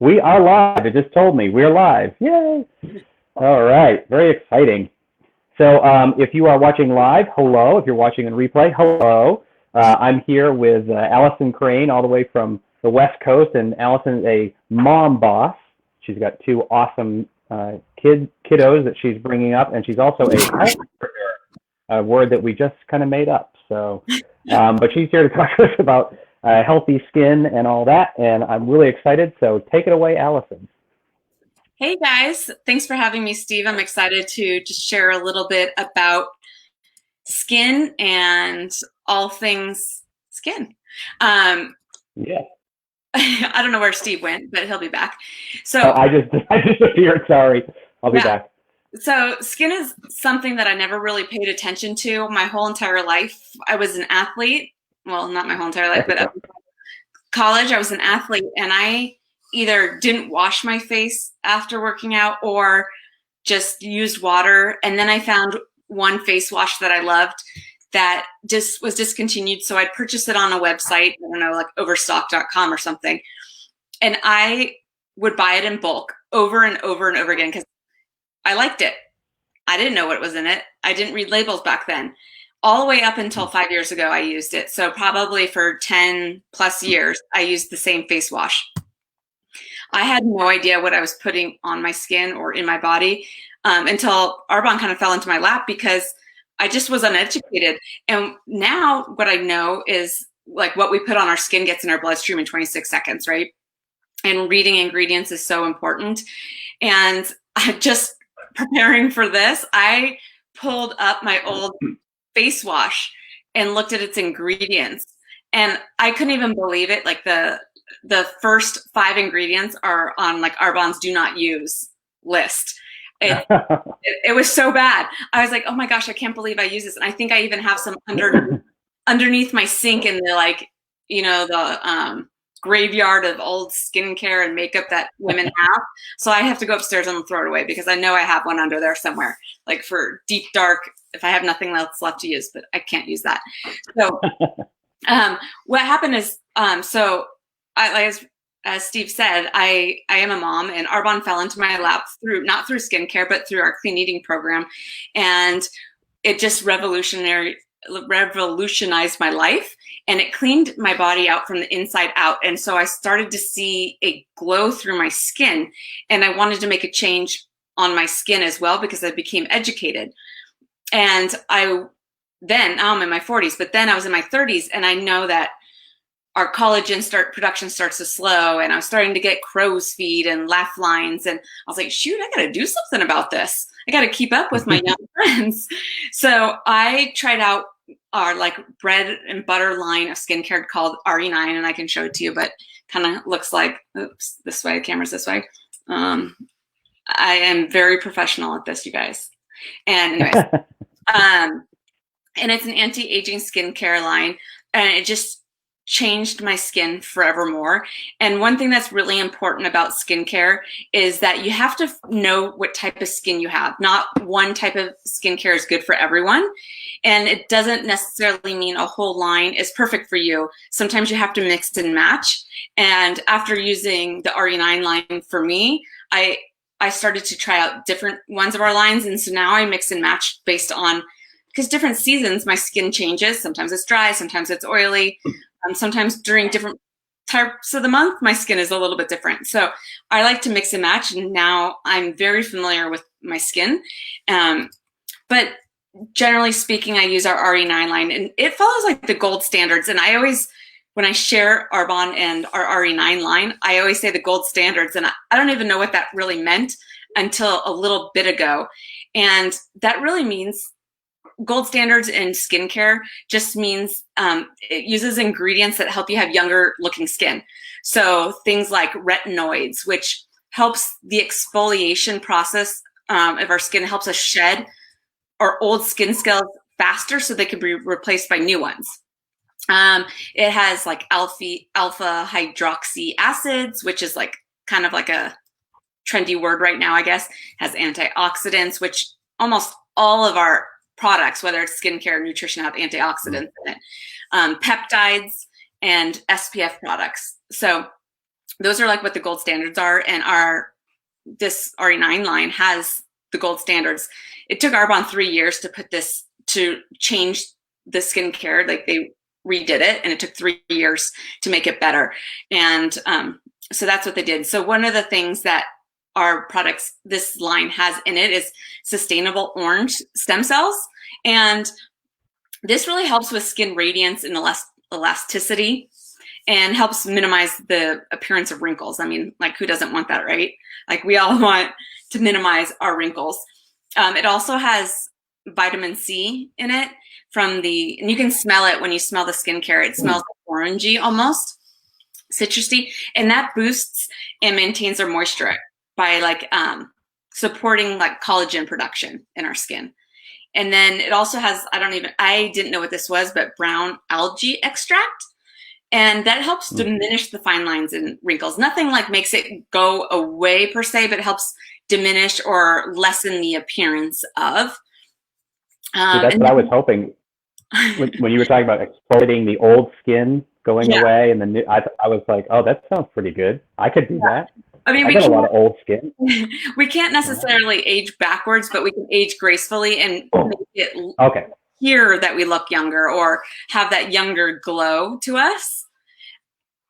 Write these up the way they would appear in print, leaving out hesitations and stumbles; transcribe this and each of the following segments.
We are live. It just told me we're live. Yay! All right, very exciting. So if you are watching live, hello. If you're watching in replay, hello. I'm here with Alison Krane all the way from the West Coast, and Alison is a mom boss. She's got two awesome kiddos that she's bringing up, and she's also a health entrepreneur, a word that we just kind of made up. So, but she's here to talk to us about healthy skin and all that, and I'm really excited. So take it away, Alison. Hey guys, thanks for having me, Steve. I'm excited to just share a little bit about skin and all things skin. Yeah. I don't know where Steve went, but he'll be back. Oh, So I just appeared. Sorry. I'll be yeah, back. so skin is something that I never really paid attention to my whole entire life. I was an athlete. Well, not my whole entire life, but college, I was an athlete, and I either didn't wash my face after working out or just used water. And then I found one face wash that I loved that just was discontinued. So I'd purchase it on a website, I don't know, like overstock.com or something. And I would buy it in bulk over and over and over again because I liked it. I didn't know what was in it. I didn't read labels back then. All the way up until 5 years ago, I used it. So probably for 10 plus years, I used the same face wash. I had no idea what I was putting on my skin or in my body until Arbonne kind of fell into my lap because I just was uneducated. And now what I know is like what we put on our skin gets in our bloodstream in 26 seconds, right? And reading ingredients is so important. And just preparing for this, I pulled up my old face wash and looked at its ingredients. And I couldn't even believe it. Like the first 5 ingredients are on like Arbonne's do not use list. It was so bad. I was like, oh my gosh, I can't believe I use this. And I think I even have some underneath my sink in the like, you know, the graveyard of old skincare and makeup that women have. So I have to go upstairs and throw it away because I know I have one under there somewhere, like for deep dark, if I have nothing else left to use, but I can't use that. So what happened is, so as Steve said, I am a mom, and Arbonne fell into my lap not through skincare, but through our clean eating program. And it just revolutionized my life, and it cleaned my body out from the inside out. And so I started to see a glow through my skin, and I wanted to make a change on my skin as well because I became educated. And I'm in my 40s, but then I was in my 30s, and I know that our collagen production starts to slow, and I was starting to get crow's feet and laugh lines, and I was like, shoot, I gotta do something about this. I gotta keep up with my young friends. So I tried out our like bread and butter line of skincare called RE9, and I can show it to you, but kind of looks like, oops, this way, the camera's this way. I am very professional at this, you guys. And anyways, and it's an anti-aging skincare line, and it just changed my skin forevermore. And one thing that's really important about skincare is that you have to know what type of skin you have. Not one type of skincare is good for everyone. And it doesn't necessarily mean a whole line is perfect for you. Sometimes you have to mix and match. And after using the RE9 line for me, I started to try out different ones of our lines. And so now I mix and match based on, because different seasons, my skin changes. Sometimes it's dry, sometimes it's oily. Sometimes during different types of the month, my skin is a little bit different. So I like to mix and match, and now I'm very familiar with my skin. But generally speaking, I use our RE9 line, and it follows like the gold standards. And I always, when I share Arbonne and our RE9 line, I always say the gold standards. And I don't even know what that really meant until a little bit ago. And that really means gold standards in skincare just means it uses ingredients that help you have younger looking skin. So things like retinoids, which helps the exfoliation process of our skin, helps us shed our old skin cells faster so they can be replaced by new ones. It has like alpha hydroxy acids, which is like kind of like a trendy word right now, I guess. Has antioxidants, which almost all of our products, whether it's skincare or nutrition, have antioxidants in it, peptides and SPF products. So those are like what the gold standards are, and this RE9 line has the gold standards. It took Arbonne 3 years to change the skincare. Like they redid it, and it took 3 years to make it better. And so that's what they did. So one of the things that our products, this line has in it, is sustainable orange stem cells. And this really helps with skin radiance and elasticity, and helps minimize the appearance of wrinkles. I mean, like, who doesn't want that, right? Like, we all want to minimize our wrinkles. It also has vitamin C in it and you can smell it when you smell the skincare. It smells like orangey almost, citrusy, and that boosts and maintains our moisture by like supporting like collagen production in our skin. And then it also has, I didn't know what this was, but brown algae extract. And that helps diminish the fine lines and wrinkles. Nothing like makes it go away per se, but it helps diminish or lessen the appearance of. That's what I was hoping. When you were talking about exfoliating the old skin going away and the new, I was like, oh, that sounds pretty good. I could do that. I mean, I got a lot of old skin. We can't necessarily age backwards, but we can age gracefully and make it appear that we look younger or have that younger glow to us.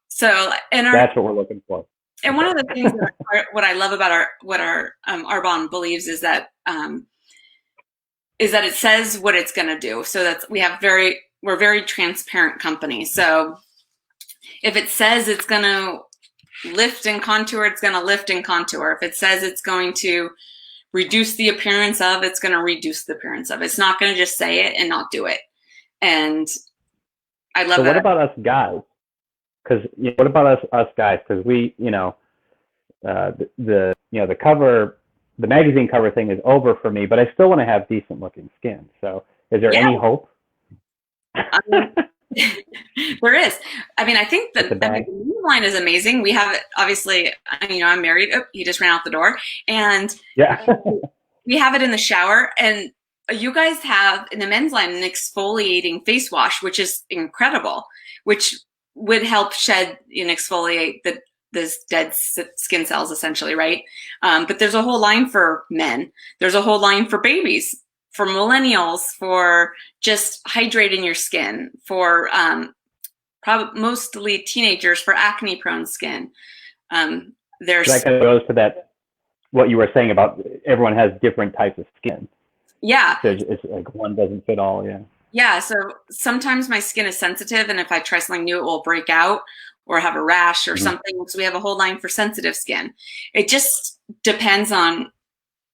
So, that's what we're looking for. And one of the things what I love about what our Arbonne believes is that it says what it's going to do. So that's we're very transparent company. So if it says it's going to lift and contour, it's going to lift and contour. If it says it's going to reduce the appearance of, it's going to reduce the appearance of. It's not going to just say it and not do it. And I love that. So what about us guys? Because what about us guys? Because we, the cover, the magazine cover thing is over for me, but I still want to have decent looking skin. So is there any hope? There is. I mean, I think the new line is amazing. We have it, obviously, I'm married. Oh, he just ran out the door. And we have it in the shower. And you guys have, in the men's line, an exfoliating face wash, which is incredible, which would help shed and exfoliate those dead skin cells, essentially, right? But there's a whole line for men. There's a whole line for babies, for millennials, for just hydrating your skin, for probably mostly teenagers, for acne-prone skin. There's that kind of goes to that what you were saying about everyone has different types of skin. Yeah, so it's like one doesn't fit all. Yeah, so sometimes my skin is sensitive, and if I try something new, it will break out or have a rash or something. So we have a whole line for sensitive skin. It just depends on,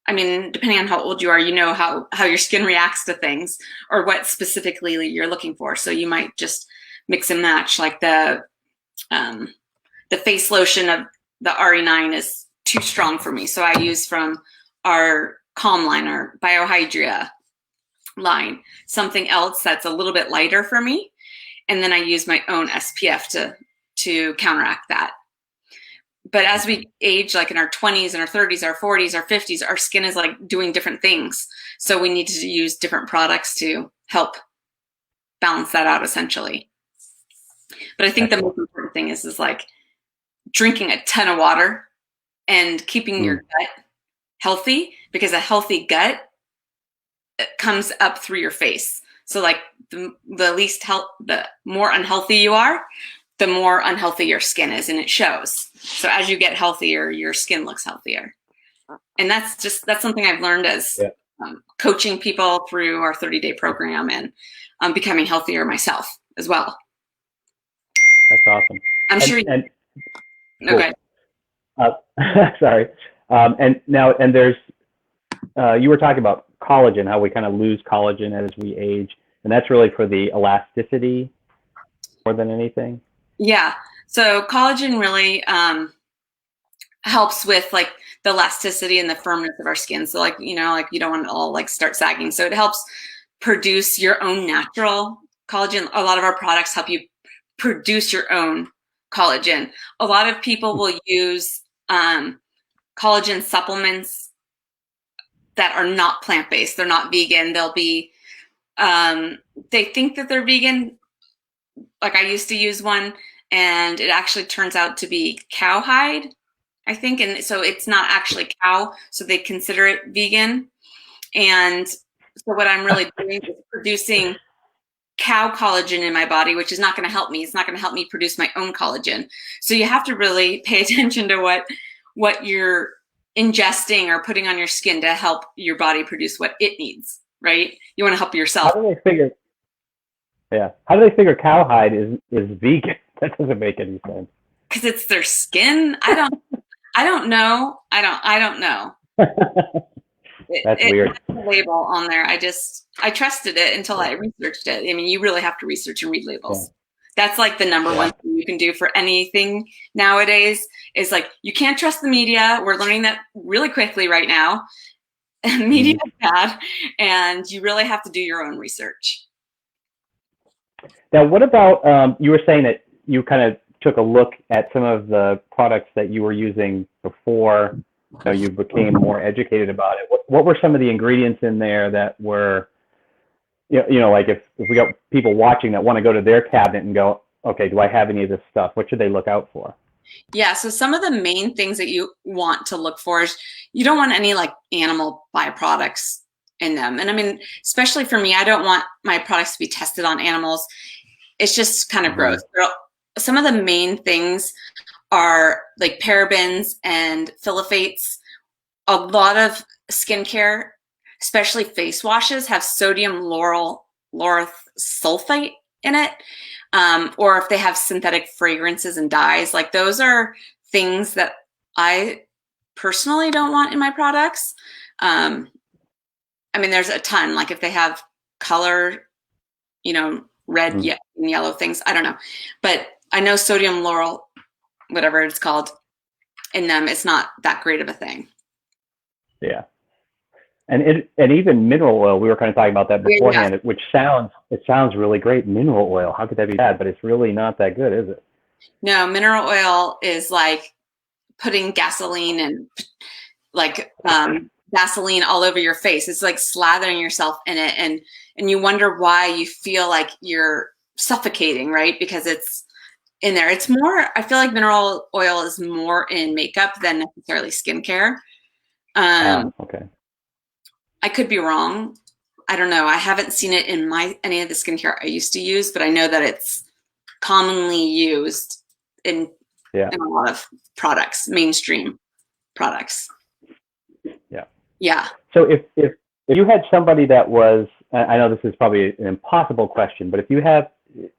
depending on how old you are, how your skin reacts to things or what specifically you're looking for. So you might just mix and match. Like the face lotion of the RE9 is too strong for me. So I use from our Calm line, our Biohydria line, something else that's a little bit lighter for me. And then I use my own SPF to counteract that. But as we age, like in our 20s and our 30s, our 40s, our 50s, our skin is like doing different things. So we need to use different products to help balance that out, essentially. But I think the most important thing is like drinking a ton of water and keeping your gut healthy, because a healthy gut comes up through your face. So like the more unhealthy you are, the more unhealthy your skin is, and it shows. So as you get healthier, your skin looks healthier. And that's something I've learned as coaching people through our 30-day program and becoming healthier myself as well. That's awesome. I'm sure. Okay. Sorry. And there's, you were talking about collagen, how we kind of lose collagen as we age. And that's really for the elasticity more than anything. Yeah. So collagen really helps with like the elasticity and the firmness of our skin. So like, you don't want it all like start sagging. So it helps produce your own natural collagen. A lot of our products help you produce your own collagen. A lot of people will use collagen supplements that are not plant-based. They're not vegan. They'll be, they think that they're vegan. Like I used to use one and it actually turns out to be cowhide, I think. And so it's not actually cow, so they consider it vegan. And so what I'm really doing is producing cow collagen in my body, which is not going to help me. It's not going to help me produce my own collagen. So you have to really pay attention to what you're ingesting or putting on your skin to help your body produce what it needs, right? You want to help yourself. How do they figure? Yeah. How do they figure cowhide is vegan? That doesn't make any sense. Because it's their skin. I don't know. I don't know. That's weird. It has a label on there. I trusted it until I researched it. I mean, you really have to research and read labels. Yeah. That's like the number one thing you can do for anything nowadays is like, you can't trust the media. We're learning that really quickly right now. Media is bad, and you really have to do your own research. Now, what about, you were saying that you kind of took a look at some of the products that you were using before you became more educated about it. What were some of the ingredients in there that were, like if we got people watching that want to go to their cabinet and go, okay, do I have any of this stuff? What should they look out for? Yeah, so some of the main things that you want to look for is you don't want any like animal byproducts in them. And I mean, especially for me, I don't want my products to be tested on animals. It's just kind of gross. Some of the main things are like parabens and phthalates. A lot of skincare, especially face washes, have sodium lauryl sulfate in it. Or if they have synthetic fragrances and dyes, like those are things that I personally don't want in my products. I mean, there's a ton, like if they have color, red and yellow things, I don't know. But I know sodium lauryl, whatever it's called, in them, it's not that great of a thing. Yeah. And even mineral oil, we were kind of talking about that beforehand, which sounds really great. Mineral oil, how could that be bad? But it's really not that good, is it? No, mineral oil is like putting gasoline and like Vaseline all over your face. It's like slathering yourself in it, and you wonder why you feel like you're suffocating, right? Because it's in there. It's more, I feel like mineral oil is more in makeup than necessarily skincare. Okay. I could be wrong. I don't know. I haven't seen it in any of the skincare I used to use, but I know that it's commonly used in a lot of products, mainstream products. Yeah. Yeah. So if you had somebody that was, I know this is probably an impossible question, but if you have,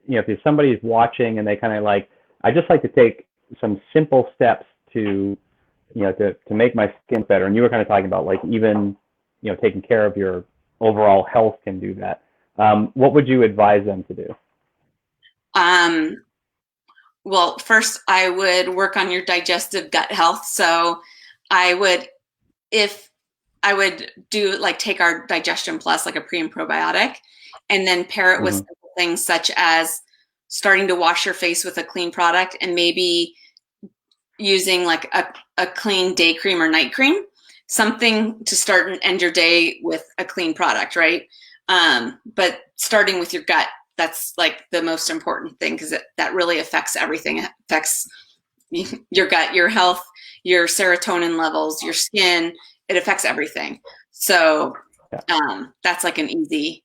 if somebody is watching and they kind of like, I just like to take some simple steps to make my skin better. And you were kind of talking about like even, taking care of your overall health can do that. What would you advise them to do? Well, first I would work on your digestive gut health. So I would do like take our Digestion Plus, like a pre and probiotic, and then pair it with simple things such as starting to wash your face with a clean product and maybe using like a clean day cream or night cream, something to start and end your day with a clean product, right? But starting with your gut, that's like the most important thing because that really affects everything. It affects your gut, your health, your serotonin levels, your skin. It affects everything. So that's like an easy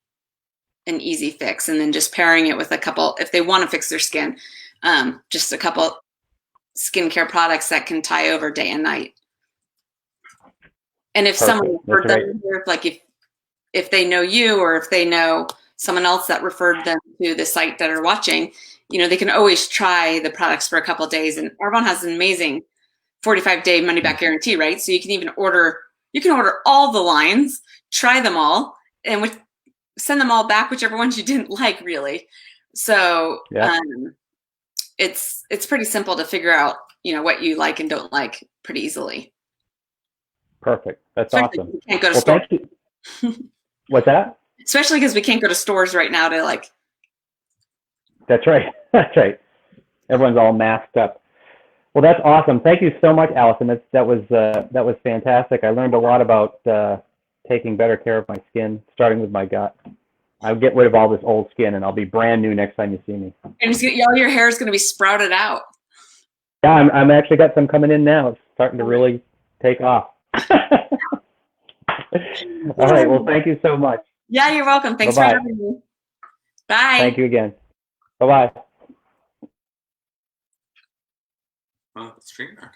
fix. And then just pairing it with a couple, if they want to fix their skin, just a couple skincare products that can tie over day and night. And if someone referred them, like if they know you or if they know someone else that referred them to the site that are watching, they can always try the products for a couple of days. And Arbonne has an amazing 45-day money back guarantee, right? So you can even order all the lines, try them all, and send them all back, whichever ones you didn't like, really. So it's pretty simple to figure out, what you like and don't like pretty easily. Perfect. That's Especially awesome. We can't go to stores. Thank you. What's that? Especially because we can't go to stores right now to like. That's right. That's right. Everyone's all masked up. Well, that's awesome. Thank you so much, Alison. That was fantastic. I learned a lot about taking better care of my skin, starting with my gut. I'll get rid of all this old skin, and I'll be brand new next time you see me. And all your hair is going to be sprouted out. Yeah, I'm actually got some coming in now. It's starting to really take off. All right. Well, thank you so much. Yeah, you're welcome. Thanks Bye-bye. for having me. Bye. Thank you again. Bye-bye. Oh, the streamer.